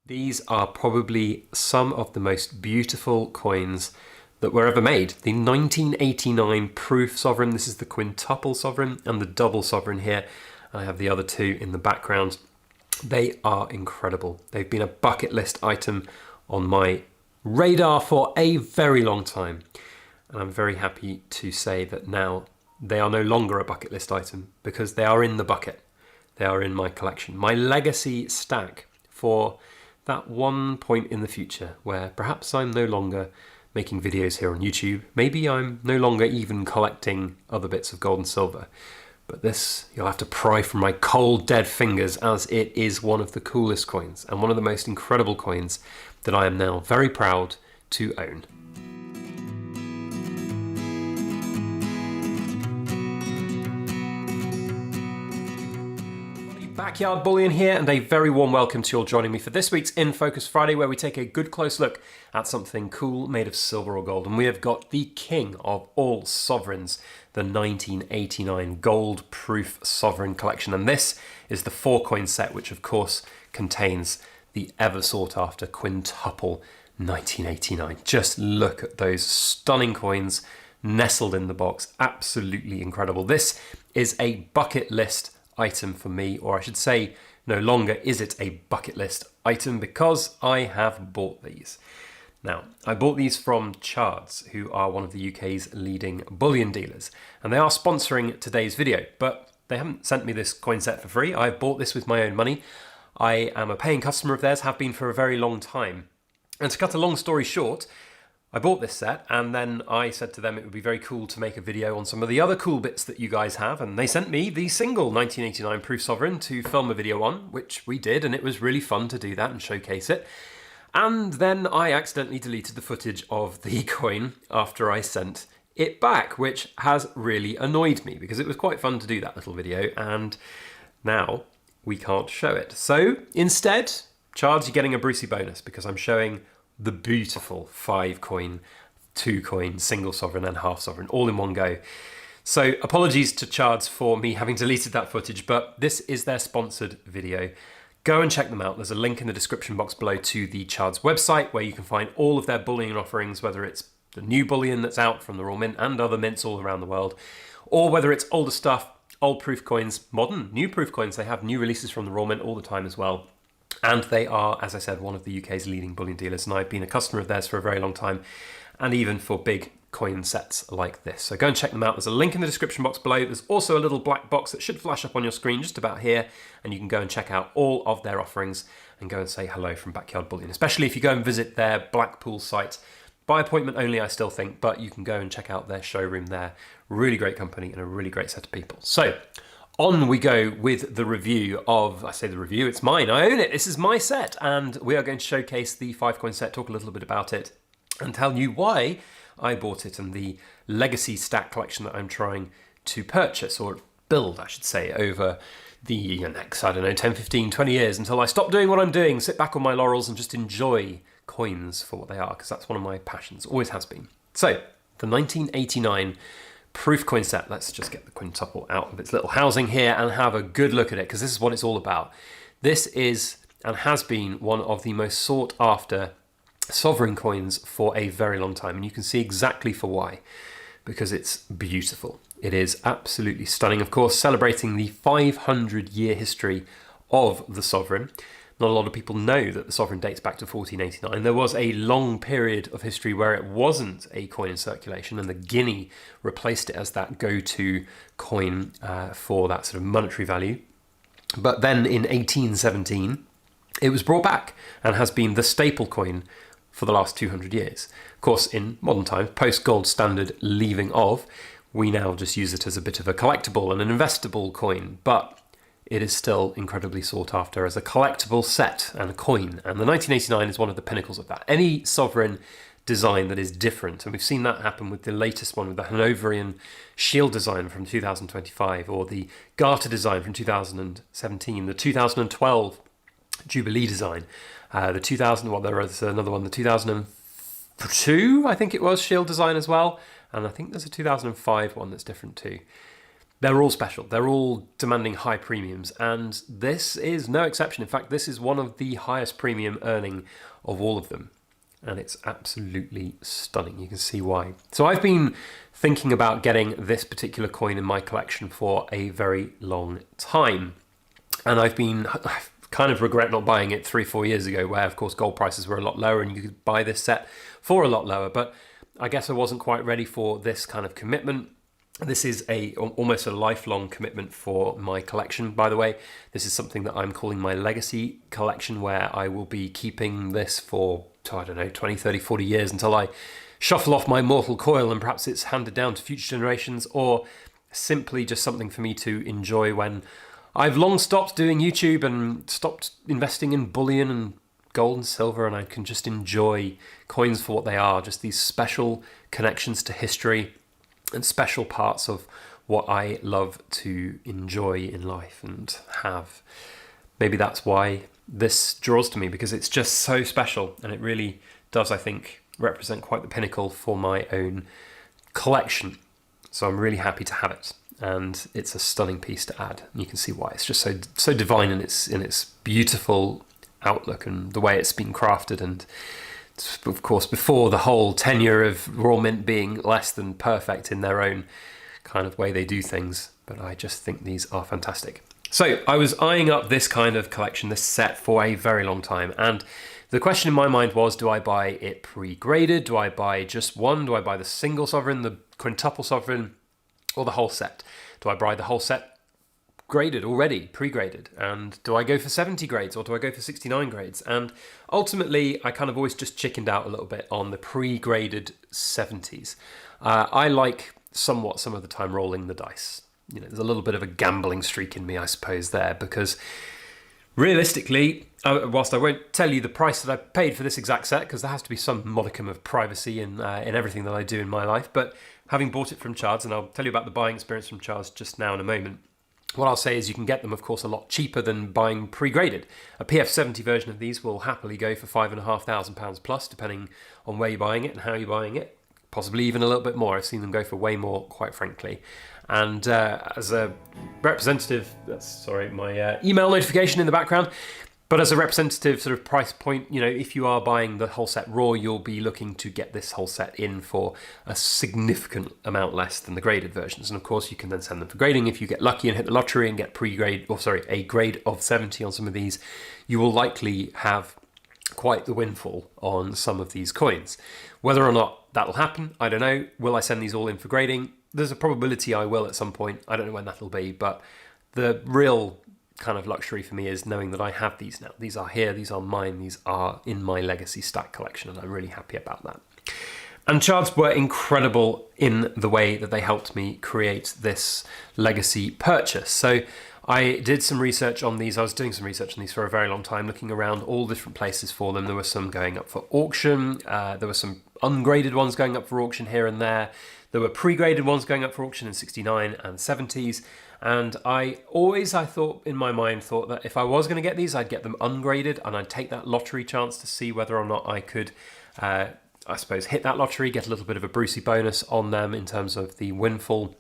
These are probably some of the most beautiful coins that were ever made. The 1989 proof sovereign, this is the quintuple sovereign, and the double sovereign here. I have the other two in the background. They are incredible. They've been a bucket list item on my radar for a very long time. And I'm very happy to say that now they are no longer a bucket list item because they are in the bucket. They are in my collection. My legacy stack for that one point in the future where perhaps I'm no longer making videos here on YouTube. Maybe I'm no longer even collecting other bits of gold and silver. But this, you'll have to pry from my cold, dead fingers, as it is one of the coolest coins and one of the most incredible coins that I am now very proud to own. Backyard Bullion here, and a very warm welcome to you all joining me for this week's In Focus Friday, where we take a good close look at something cool made of silver or gold. And we have got the king of all sovereigns, the 1989 gold proof sovereign collection. And this is the 4-coin set, which of course contains the ever sought after quintuple 1989. Just look at those stunning coins nestled in the box. Absolutely incredible. This is a bucket list item for me, or I should say no longer is it a bucket list item because I have bought these. Now, I bought these from Chards, who are one of the UK's leading bullion dealers, and they are sponsoring today's video, but they haven't sent me this coin set for free. I've bought this with my own money. I am a paying customer of theirs, have been for a very long time. And to cut a long story short, I bought this set and then I said to them it would be very cool to make a video on some of the other cool bits that you guys have, and they sent me the single 1989 proof sovereign to film a video on, which we did, and it was really fun to do that and showcase it. And then I accidentally deleted the footage of the coin after I sent it back, which has really annoyed me because it was quite fun to do that little video, and now we can't show it. So instead, Chards, you're getting a Brucey bonus because I'm showing the beautiful 5-coin, 2-coin, single sovereign and half sovereign all in one go. So apologies to Chards for me having deleted that footage, but this is their sponsored video. Go and check them out. There's a link in the description box below to the Chards website where you can find all of their bullion offerings, whether it's the new bullion that's out from the Royal Mint and other mints all around the world, or whether it's older stuff, old proof coins, modern, new proof coins. They have new releases from the Royal Mint all the time as well. And they are, as I said, one of the UK's leading bullion dealers, and I've been a customer of theirs for a very long time, and even for big coin sets like this. So go and check them out. There's a link in the description box below. There's also a little black box that should flash up on your screen just about here, and you can go and check out all of their offerings and go and say hello from Backyard Bullion, especially if you go and visit their Blackpool site. By appointment only, I still think, but you can go and check out their showroom there. Really great company and a really great set of people. So on we go with the review of, I say the review, it's mine, I own it, this is my set, and we are going to showcase the 5-coin set, talk a little bit about it, and tell you why I bought it and the legacy stack collection that I'm trying to purchase, or build, I should say, over the next, I don't know, 10, 15, 20 years until I stop doing what I'm doing, sit back on my laurels and just enjoy coins for what they are, because that's one of my passions, always has been. So, the 1989 proof coin set. Let's just get the quintuple out of its little housing here and have a good look at it, because this is what it's all about. This is and has been one of the most sought after sovereign coins for a very long time, and you can see exactly for why, because it's beautiful. It is absolutely stunning, of course, celebrating the 500-year history of the sovereign. Not a lot of people know that the sovereign dates back to 1489. There was a long period of history where it wasn't a coin in circulation, and the guinea replaced it as that go-to coin for that sort of monetary value. But then in 1817, it was brought back and has been the staple coin for the last 200 years. Of course, in modern times, post-gold standard leaving of, we now just use it as a bit of a collectible and an investable coin, but it is still incredibly sought after as a collectible set and a coin, and the 1989 is one of the pinnacles of that. Any sovereign design that is different, and we've seen that happen with the latest one with the Hanoverian shield design from 2025, or the Garter design from 2017, the 2012 Jubilee design, the 2000, well, there was another one, the 2002, I think it was, shield design as well, and I think there's a 2005 one that's different too. they're all special. They're all demanding high premiums, and this is no exception. In fact, this is one of the highest premium earning of all of them, and it's absolutely stunning. You can see why. So I've been thinking about getting this particular coin in my collection for a very long time, and I kind of regret not buying it 3-4 years ago, where of course gold prices were a lot lower and you could buy this set for a lot lower, but I guess I wasn't quite ready for this kind of commitment. This is almost a lifelong commitment for my collection, by the way. This is something that I'm calling my legacy collection, where I will be keeping this for, I don't know, 20, 30, 40 years until I shuffle off my mortal coil and perhaps it's handed down to future generations, or simply just something for me to enjoy when I've long stopped doing YouTube and stopped investing in bullion and gold and silver, and I can just enjoy coins for what they are, just these special connections to history and special parts of what I love to enjoy in life and have. Maybe that's why this draws to me, because it's just so special, and it really does, I think, represent quite the pinnacle for my own collection. So I'm really happy to have it, and it's a stunning piece to add. And you can see why. It's just so divine in its beautiful outlook and the way it's been crafted, and of course before the whole tenure of Royal Mint being less than perfect in their own kind of way they do things. But I just think these are fantastic. So I was eyeing up this kind of collection, this set, for a very long time, and the question in my mind was, do I buy it pre-graded? Do I buy just one? Do I buy the single sovereign, the quintuple sovereign, or the whole set? Do I buy the whole set graded already, pre-graded? And do I go for 70 grades or do I go for 69 grades? And ultimately, I kind of always just chickened out a little bit on the pre-graded 70s. I like somewhat some of the time rolling the dice. You know, there's a little bit of a gambling streak in me, I suppose, there, because realistically, whilst I won't tell you the price that I paid for this exact set, because there has to be some modicum of privacy in everything that I do in my life, but having bought it from Chards, and I'll tell you about the buying experience from Chards just now in a moment, what I'll say is you can get them, of course, a lot cheaper than buying pre-graded. A PF70 version of these will happily go for £5,500 plus, depending on where you're buying it and how you're buying it. Possibly even a little bit more. I've seen them go for way more, quite frankly. And as a representative, that's, sorry, my email notification in the background, but as a representative sort of price point, you know, if you are buying the whole set raw, you'll be looking to get this whole set in for a significant amount less than the graded versions. And of course, you can then send them for grading. If you get lucky and hit the lottery and get a grade of 70 on some of these, you will likely have quite the windfall on some of these coins. Whether or not that'll happen, I don't know. Will I send these all in for grading? There's a probability I will at some point. I don't know when that'll be, but the real kind of luxury for me is knowing that I have these now. These are here, these are mine, these are in my legacy stack collection, and I'm really happy about that. And Chards were incredible in the way that they helped me create this legacy purchase. So I did some research on these. I was doing some research on these for a very long time, looking around all different places for them. There were some going up for auction. There were some ungraded ones going up for auction here and there. There were pre-graded ones going up for auction in 69 and 70s. And I thought in my mind that if I was going to get these, I'd get them ungraded, and I'd take that lottery chance to see whether or not I could, I suppose, hit that lottery, get a little bit of a Brucey bonus on them in terms of the windfall.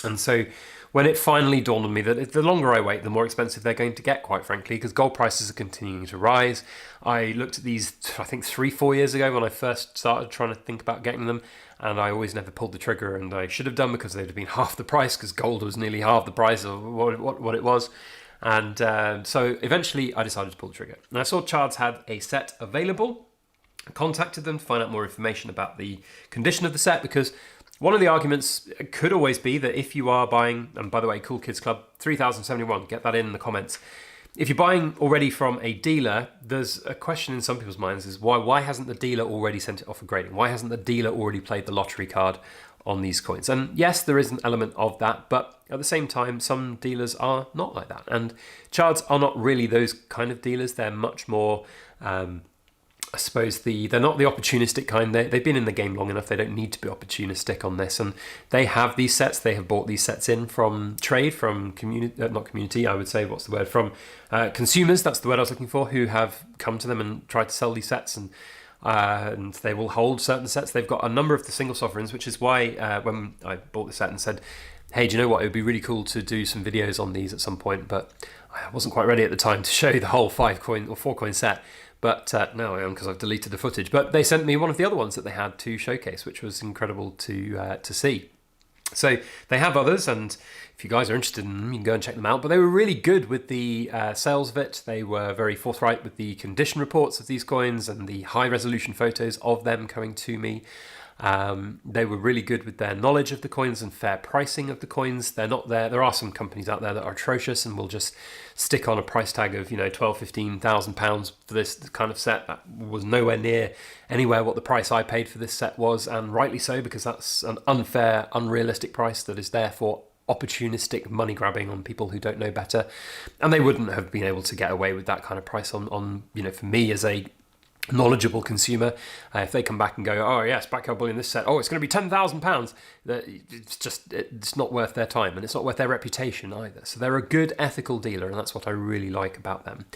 And so when it finally dawned on me that the longer I wait, the more expensive they're going to get, quite frankly, because gold prices are continuing to rise. I looked at these, I think 3-4 years ago when I first started trying to think about getting them, and I always never pulled the trigger, and I should have done, because they'd have been half the price, because gold was nearly half the price of what it was. And so eventually I decided to pull the trigger. And I saw Chards had a set available. I contacted them to find out more information about the condition of the set, because one of the arguments could always be that if you are buying, and by the way, Cool Kids Club 3071, get that in the comments. If you're buying already from a dealer, there's a question in some people's minds is why hasn't the dealer already sent it off for grading? Why hasn't the dealer already played the lottery card on these coins? And yes, there is an element of that, but at the same time, some dealers are not like that. And Chards are not really those kind of dealers. They're much more, I suppose, they're not the opportunistic kind. They've been in the game long enough. They don't need to be opportunistic on this. And they have these sets. They have bought these sets in from trade, from not community, I would say, from consumers, that's the word I was looking for, who have come to them and tried to sell these sets. And they will hold certain sets. They've got a number of the single sovereigns, which is why when I bought the set and said, hey, do you know what? It would be really cool to do some videos on these at some point, but I wasn't quite ready at the time to show you the whole 5-coin or 4-coin set. But now I am, because I've deleted the footage. But they sent me one of the other ones that they had to showcase, which was incredible to see. So they have others, and if you guys are interested in them, you can go and check them out. But they were really good with the sales of it. They were very forthright with the condition reports of these coins and the high-resolution photos of them coming to me. They were really good with their knowledge of the coins and fair pricing of the coins. They're not there. There are some companies out there that are atrocious and will just stick on a price tag of, £12,000-15,000 for this kind of set. That was nowhere near anywhere what the price I paid for this set was, and rightly so, because that's an unfair, unrealistic price that is there for opportunistic money grabbing on people who don't know better. And they wouldn't have been able to get away with that kind of price on for me as a knowledgeable consumer. If they come back and go, oh yes, Backyard Bullion, this set, oh, it's going to be £10,000, it's not worth their time, and it's not worth their reputation either. So they're a good ethical dealer, and that's what I really like about them.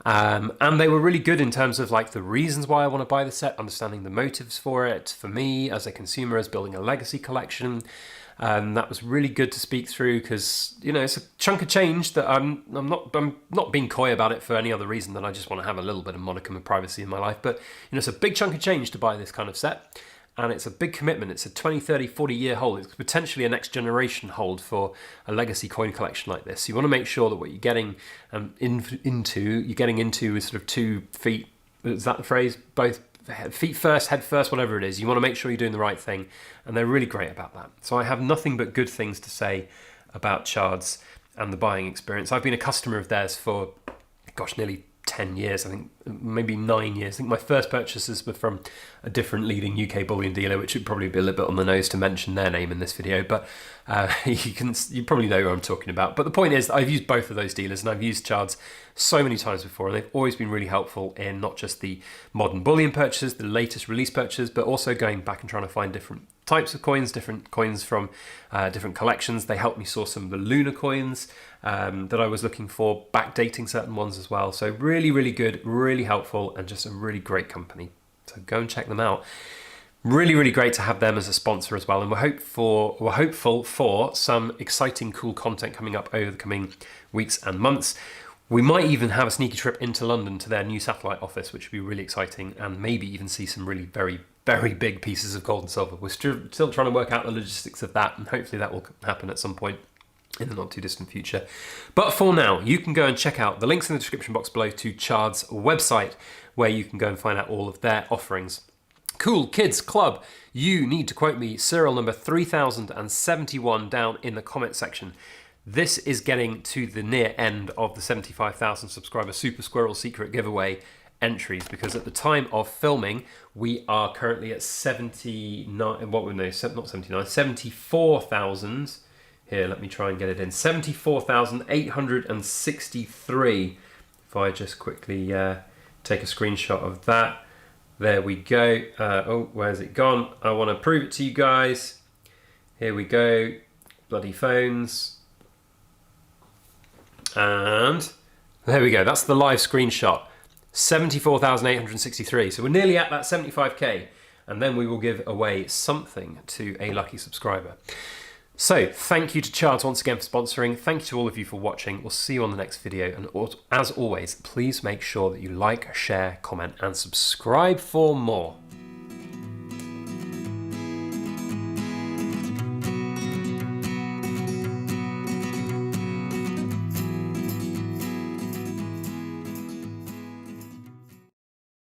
And they were really good in terms of like the reasons why I want to buy the set, understanding the motives for it, for me as a consumer, as building a legacy collection. That was really good to speak through, because it's a chunk of change that I'm not being coy about it for any other reason than I just want to have a little bit of modicum of privacy in my life. But it's a big chunk of change to buy this kind of set, and it's a big commitment. It's a 20, 30, 40-year hold. It's potentially a next generation hold for a legacy coin collection like this. So you want to make sure that what you're getting into is sort of 2 feet. Is that the phrase? Both feet first, head first, whatever it is. You want to make sure you're doing the right thing, and they're really great about that. So I have nothing but good things to say about Chards and the buying experience. I've been a customer of theirs for, nearly 10 years, I think, maybe 9 years. I think my first purchases were from a different leading UK bullion dealer, which would probably be a little bit on the nose to mention their name in this video, but you probably know who I'm talking about. But the point is, I've used both of those dealers, and I've used Chards so many times before, and they've always been really helpful in not just the modern bullion purchases, the latest release purchases, but also going back and trying to find different types of coins, different coins from different collections. They helped me source some of the lunar coins that I was looking for, backdating certain ones as well. So really, really good, really helpful, and just a really great company. So go and check them out. Really, really great to have them as a sponsor as well. And we're hopeful for some exciting, cool content coming up over the coming weeks and months. We might even have a sneaky trip into London to their new satellite office, which would be really exciting, and maybe even see some really very, very big pieces of gold and silver. We're still trying to work out the logistics of that, and hopefully that will happen at some point in the not too distant future. But for now, you can go and check out the links in the description box below to Chards' website, where you can go and find out all of their offerings. Cool Kids Club, you need to quote me serial number 3071 down in the comment section. This is getting to the near end of the 75,000 subscriber Super Squirrel Secret giveaway entries, because at the time of filming we are currently at 74,000. Here, let me try and get it in. 74,863. If I just quickly take a screenshot of that. There we go. Oh, where's it gone? I want to prove it to you guys. Here we go. Bloody phones. And there we go. That's the live screenshot. 74,863. So we're nearly at that 75k. And then we will give away something to a lucky subscriber. So thank you to Chards once again for sponsoring. Thank you to all of you for watching. We'll see you on the next video. And as always, please make sure that you like, share, comment, and subscribe for more.